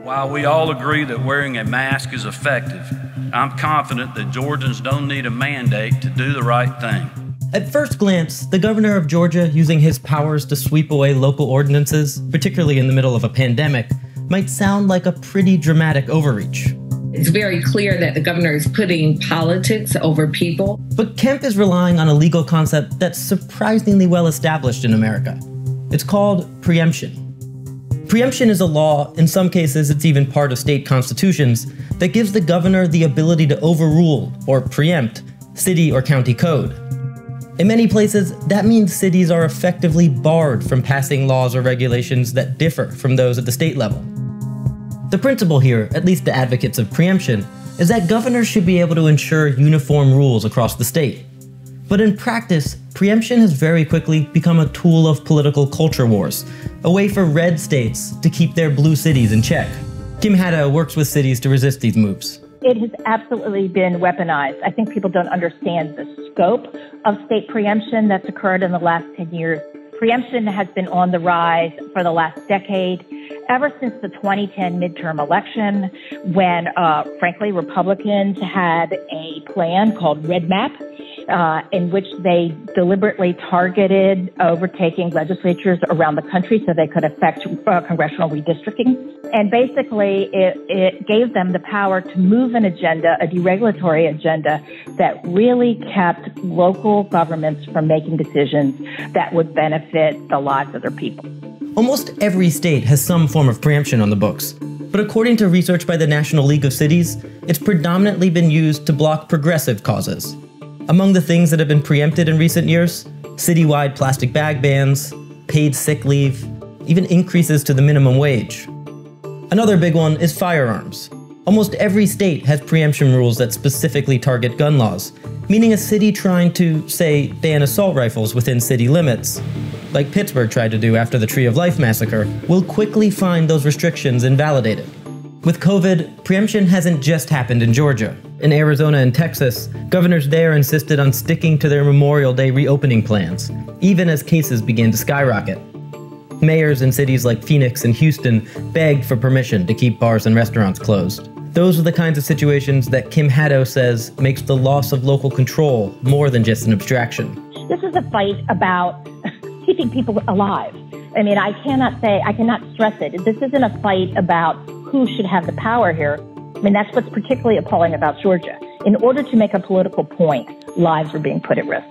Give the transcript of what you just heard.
While we all agree that wearing a mask is effective, I'm confident that Georgians don't need a mandate to do the right thing. At first glance, the governor of Georgia using his powers to sweep away local ordinances, particularly in the middle of a pandemic, might sound like a pretty dramatic overreach. It's very clear that the governor is putting politics over people. But Kemp is relying on a legal concept that's surprisingly well established in America. It's called preemption. Preemption is a law, in some cases it's even part of state constitutions, that gives the governor the ability to overrule, or preempt, city or county code. In many places, that means cities are effectively barred from passing laws or regulations that differ from those at the state level. The principle here, at least to advocates of preemption, is that governors should be able to ensure uniform rules across the state. But in practice, preemption has very quickly become a tool of political culture wars, a way for red states to keep their blue cities in check. Kim Haddow works with cities to resist these moves. It has absolutely been weaponized. I think people don't understand the scope of state preemption that's occurred in the last 10 years. Preemption has been on the rise for the last decade, ever since the 2010 midterm election, when, frankly, Republicans had a plan called Red Map, in which they deliberately targeted overtaking legislatures around the country so they could affect congressional redistricting. And basically, it gave them the power to move an agenda, a deregulatory agenda, that really kept local governments from making decisions that would benefit the lives of their people. Almost every state has some form of preemption on the books. But according to research by the National League of Cities, it's predominantly been used to block progressive causes. Among the things that have been preempted in recent years, citywide plastic bag bans, paid sick leave, even increases to the minimum wage. Another big one is firearms. Almost every state has preemption rules that specifically target gun laws, meaning a city trying to, say, ban assault rifles within city limits, like Pittsburgh tried to do after the Tree of Life massacre, will quickly find those restrictions invalidated. With COVID, preemption hasn't just happened in Georgia. In Arizona and Texas, governors there insisted on sticking to their Memorial Day reopening plans, even as cases began to skyrocket. Mayors in cities like Phoenix and Houston begged for permission to keep bars and restaurants closed. Those are the kinds of situations that Kim Haddow says makes the loss of local control more than just an abstraction. This is a fight about keeping people alive. I mean, I cannot stress it. This isn't a fight about who should have the power here. I mean, that's what's particularly appalling about Georgia. In order to make a political point, lives are being put at risk.